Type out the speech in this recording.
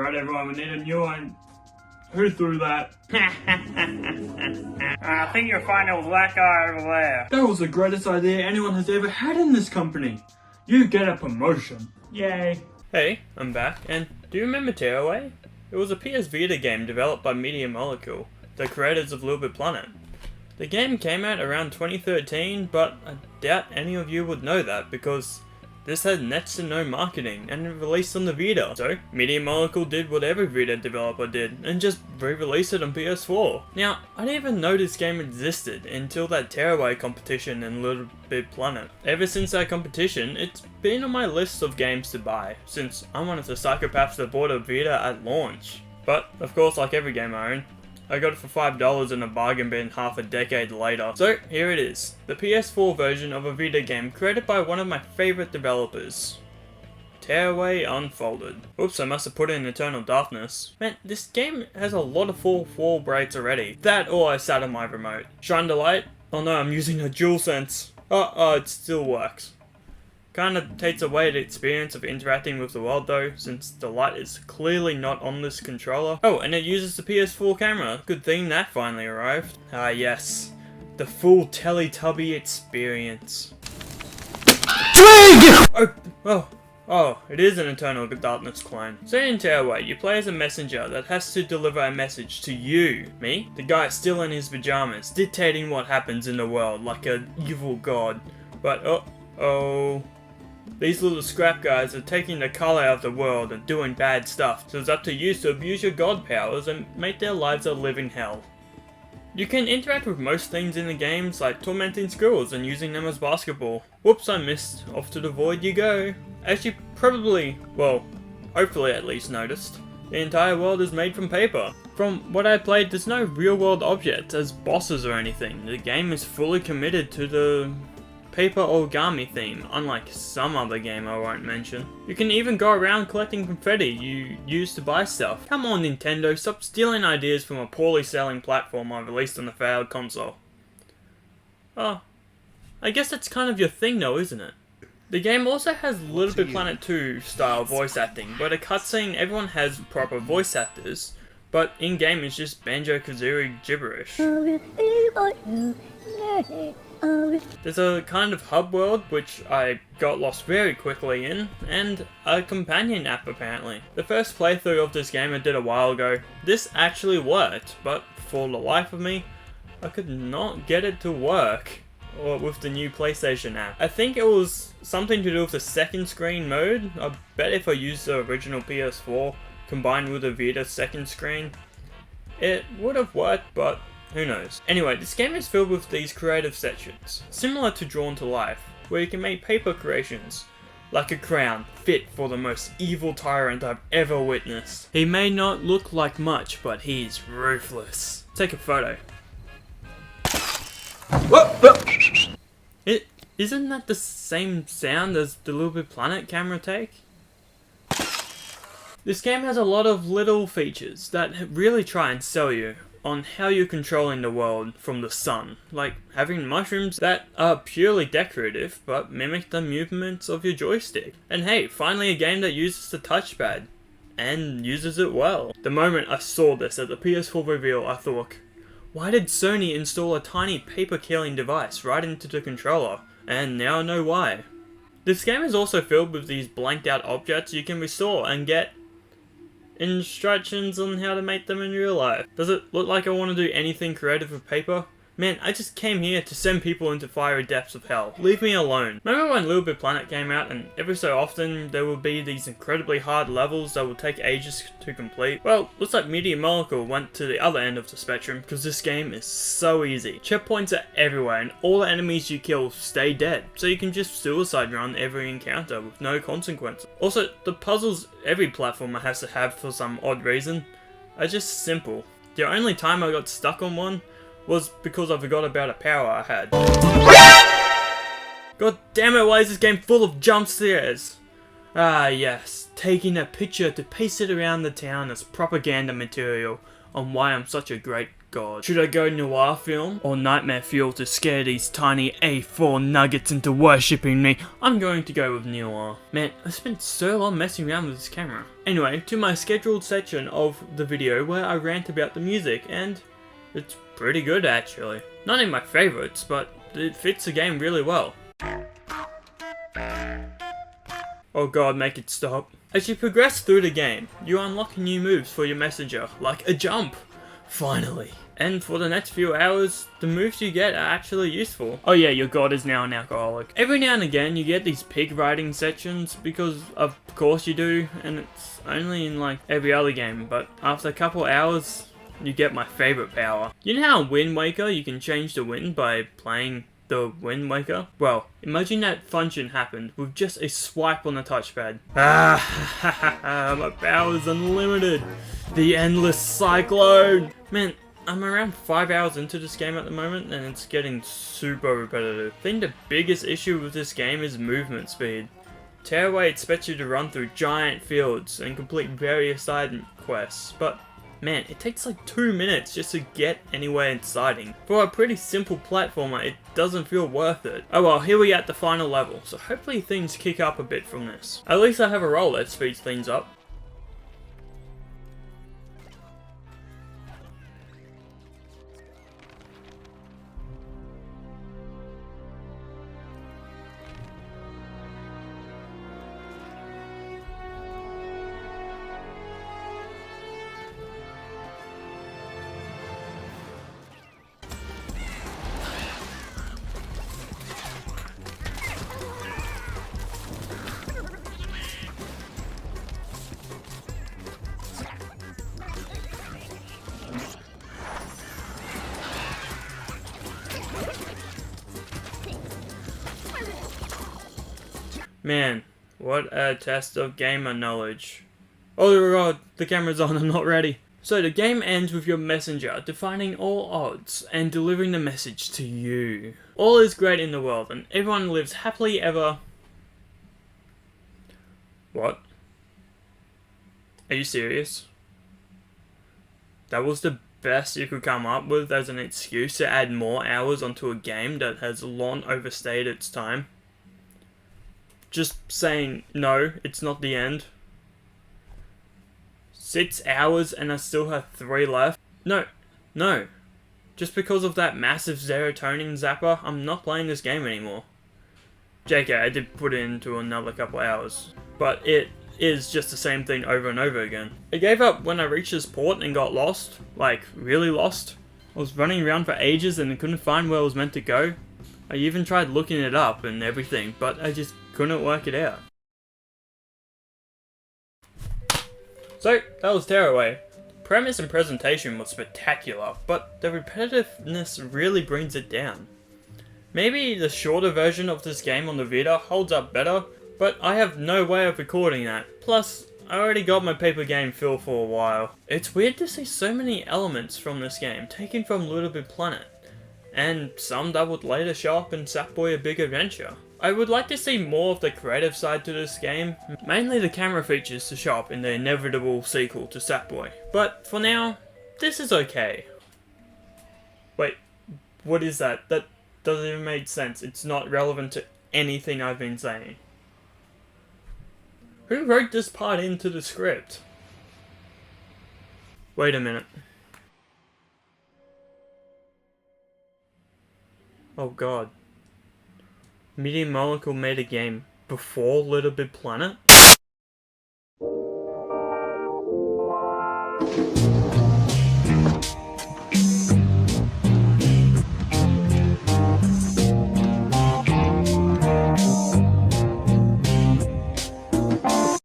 Alright everyone, we need a new one. Who threw that? I think you'll find it was that guy over there. That was the greatest idea anyone has ever had in this company. You get a promotion. Yay. Hey, I'm back, and do you remember Tearaway? It was a PS Vita game developed by Media Molecule, the creators of Little Big Planet. The game came out around 2013, but I doubt any of you would know that because this had next to no marketing and it released on the Vita. So, Media Molecule did what every Vita developer did and just re-released it on PS4. Now, I didn't even know this game existed until that Tearaway competition in Little Big Planet. Ever since that competition, it's been on my list of games to buy, since I'm one of the psychopaths that bought a Vita at launch. But, of course, like every game I own, I got it for $5 in a bargain bin half a decade later. So, here it is. The PS4 version of a Vita game created by one of my favourite developers. Tearaway Unfolded. Oops, I must have put in Eternal Darkness. Man, this game has a lot of full wall breaks already. That or I sat on my remote. Shine the light? Oh no, I'm using a DualSense. Oh, it still works. Kinda takes away the experience of interacting with the world though, since the light is clearly not on this controller. Oh, and it uses the PS4 camera. Good thing that finally arrived. Ah yes, the full Teletubby experience. Twig! Oh, it is an Eternal Darkness clone. So in Tearaway, you play as a messenger that has to deliver a message to you, me, the guy still in his pajamas, dictating what happens in the world like an evil god. But oh. These little scrap guys are taking the colour out of the world and doing bad stuff, so it's up to you to abuse your god powers and make their lives a living hell. You can interact with most things in the games, like tormenting squirrels and using them as basketball. Whoops, I missed. Off to the void you go. As you probably, well, hopefully at least noticed, the entire world is made from paper. From what I played, there's no real world objects as bosses or anything. The game is fully committed to the paper origami theme, unlike some other game I won't mention. You can even go around collecting confetti you use to buy stuff. Come on Nintendo, stop stealing ideas from a poorly selling platform I released on a failed console. Oh, I guess that's kind of your thing though, isn't it? The game also has Little Big Planet 2 style voice acting, where the cutscene everyone has proper voice actors, but in-game it's just Banjo-Kazooie gibberish. There's a kind of hub world, which I got lost very quickly in, and a companion app apparently. The first playthrough of this game I did a while ago, this actually worked, but for the life of me, I could not get it to work with the new PlayStation app. I think it was something to do with the second screen mode. I bet if I used the original PS4 combined with the Vita second screen, it would have worked, but who knows. Anyway, this game is filled with these creative sections, similar to Drawn to Life, where you can make paper creations, like a crown fit for the most evil tyrant I've ever witnessed. He may not look like much, but he's ruthless. Take a photo. Isn't that the same sound as the Little Big Planet camera take? This game has a lot of little features that really try and sell you on how you're controlling the world from the sun, like having mushrooms that are purely decorative but mimic the movements of your joystick. And hey, finally a game that uses the touchpad, and uses it well. The moment I saw this at the PS4 reveal, I thought, why did Sony install a tiny paper killing device right into the controller? And now I know why. This game is also filled with these blanked out objects you can restore and get instructions on how to make them in real life. Does it look like I want to do anything creative with paper? Man, I just came here to send people into fiery depths of hell. Leave me alone. Remember when Little Big Planet came out and every so often there would be these incredibly hard levels that would take ages to complete? Well, looks like Media Molecule went to the other end of the spectrum because this game is so easy. Checkpoints are everywhere and all the enemies you kill stay dead, so you can just suicide run every encounter with no consequences. Also, the puzzles every platformer has to have for some odd reason are just simple. The only time I got stuck on one was because I forgot about a power I had. God damn it, why is this game full of jump scares? Ah yes, taking a picture to paste it around the town as propaganda material on why I'm such a great god. Should I go noir film or nightmare fuel to scare these tiny A4 nuggets into worshipping me? I'm going to go with noir. Man, I spent so long messing around with this camera. Anyway, to my scheduled section of the video where I rant about the music, and it's pretty good actually. Not in my favorites, but it fits the game really well. Oh god, make it stop. As you progress through the game, you unlock new moves for your messenger, like a jump. Finally. And for the next few hours, the moves you get are actually useful. Oh yeah, your god is now an alcoholic. Every now and again you get these pig riding sections, because of course you do, and it's only in like every other game, but after a couple hours, you get my favorite power. You know how in Wind Waker you can change the wind by playing the Wind Waker? Well, imagine that function happened with just a swipe on the touchpad. My power's unlimited. The endless cyclone. Man, I'm around 5 hours into this game at the moment and it's getting super repetitive. I think the biggest issue with this game is movement speed. Tearaway expects you to run through giant fields and complete various side quests, but man, it takes like 2 minutes just to get anywhere exciting. For a pretty simple platformer, it doesn't feel worth it. Oh well, here we are at the final level, so hopefully things kick up a bit from this. At least I have a role that speeds things up. Man, what a test of gamer knowledge. Oh god, the camera's on, I'm not ready. So the game ends with your messenger defining all odds and delivering the message to you. All is great in the world and everyone lives happily ever... What? Are you serious? That was the best you could come up with as an excuse to add more hours onto a game that has long overstayed its time? Just saying, no, it's not the end. 6 hours and I still have 3 left. No. Just because of that massive serotonin zapper, I'm not playing this game anymore. JK, I did put it into another couple hours. But it is just the same thing over and over again. I gave up when I reached this port and got lost. Like, really lost. I was running around for ages and I couldn't find where I was meant to go. I even tried looking it up and everything, but I just couldn't work it out. So, that was Tearaway. Premise and presentation was spectacular, but the repetitiveness really brings it down. Maybe the shorter version of this game on the Vita holds up better, but I have no way of recording that. Plus, I already got my paper game feel for a while. It's weird to see so many elements from this game taken from Little Big Planet, and some that would later show up in Sackboy: A Big Adventure. I would like to see more of the creative side to this game, mainly the camera features to show up in the inevitable sequel to Sackboy. But for now, this is okay. Wait, what is that? That doesn't even make sense. It's not relevant to anything I've been saying. Who wrote this part into the script? Wait a minute. Oh god. Media Molecule made a game before Little Big Planet?